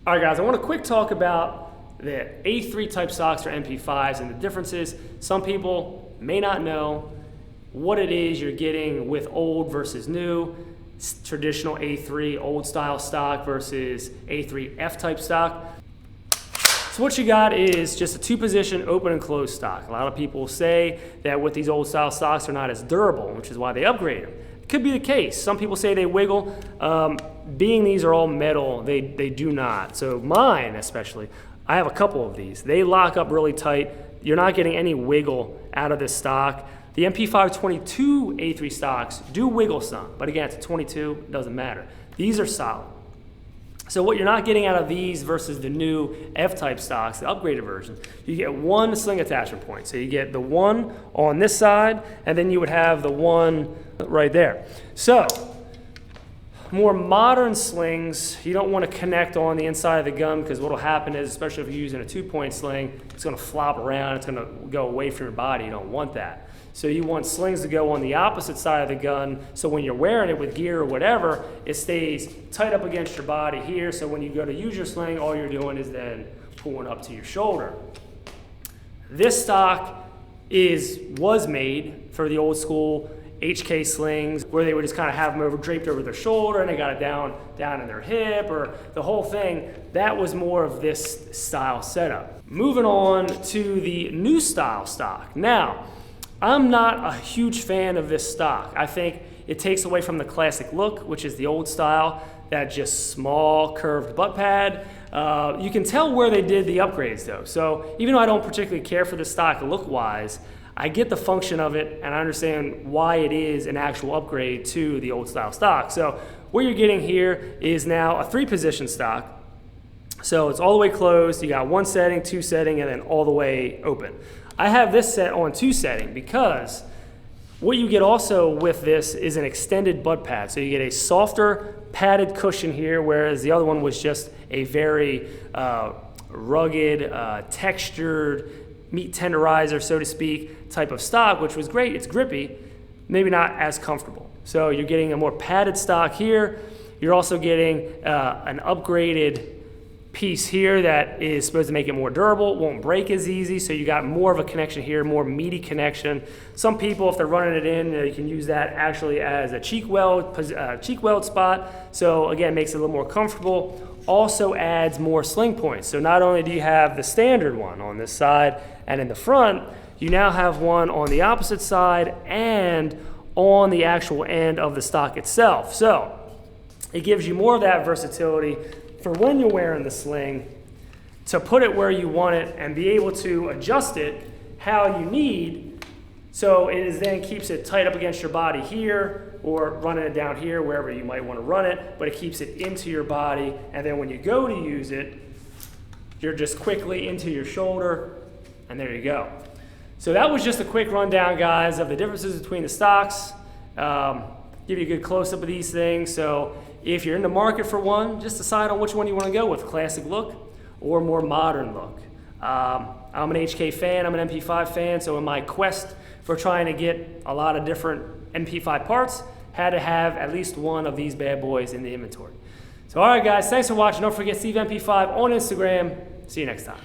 All right, guys, I want to quick talk about the A3 type stocks or MP5s and the differences. Some people may not know what it is you're getting with old versus new, traditional A3 old style stock versus A3 F type stock. So what you got is just a two-position open and closed stock. A lot of people say that with these old style stocks are not as durable, which is why they upgrade them. It could be the case. Some people say they wiggle. Being these are all metal, they do not. So mine especially, I have a couple of these. They lock up really tight. You're not getting any wiggle out of this stock. The MP5 22 A3 stocks do wiggle some, but again, it's a 22, it doesn't matter. These are solid. So what you're not getting out of these versus the new F-type stocks, the upgraded version, you get one sling attachment point. So you get the one on this side, and then you would have the one right there. So more modern slings, you don't want to connect on the inside of the gun because what will happen is, especially if you're using a 2-point sling, it's going to flop around, it's going to go away from your body. You don't want that. So you want slings to go on the opposite side of the gun, so when you're wearing it with gear or whatever, it stays tight up against your body here, so when you go to use your sling, all you're doing is then pulling up to your shoulder. This stock was made for the old school HK slings, where they would just kind of have them draped over their shoulder and they got it down in their hip, or the whole thing. That was more of this style setup. Moving on to the new style stock. Now, I'm not a huge fan of this stock. I think it takes away from the classic look, which is the old style, that just small curved butt pad. You can tell where they did the upgrades though. So even though I don't particularly care for the stock look-wise, I get the function of it and I understand why it is an actual upgrade to the old style stock. So what you're getting here is now a 3-position stock. So it's all the way closed. You got 1 setting, 2 setting, and then all the way open. I have this set on 2 setting because what you get also with this is an extended butt pad. So you get a softer padded cushion here, whereas the other one was just a very rugged, textured, meat tenderizer, so to speak, type of stock, which was great. It's grippy, maybe not as comfortable. So you're getting a more padded stock here. You're also getting an upgraded piece here that is supposed to make it more durable, won't break as easy, so you got more of a connection here, more meaty connection. Some people, if they're running it in, you can use that actually as a cheek weld spot. So again, makes it a little more comfortable. Also adds more sling points. So not only do you have the standard one on this side and in the front, you now have one on the opposite side and on the actual end of the stock itself. So it gives you more of that versatility for when you're wearing the sling, to put it where you want it and be able to adjust it how you need, so it then keeps it tight up against your body here, or running it down here wherever you might want to run it, but it keeps it into your body, and then when you go to use it, you're just quickly into your shoulder, and there you go. So that was just a quick rundown, guys, of the differences between the stocks. Give you a good close-up of these things. So if you're in the market for one, just decide on which one you want to go with, classic look or more modern look. I'm an HK fan, I'm an MP5 fan, so in my quest for trying to get a lot of different MP5 parts, had to have at least one of these bad boys in the inventory. So all right, guys, thanks for watching. Don't forget Steve MP5 on Instagram. See you next time.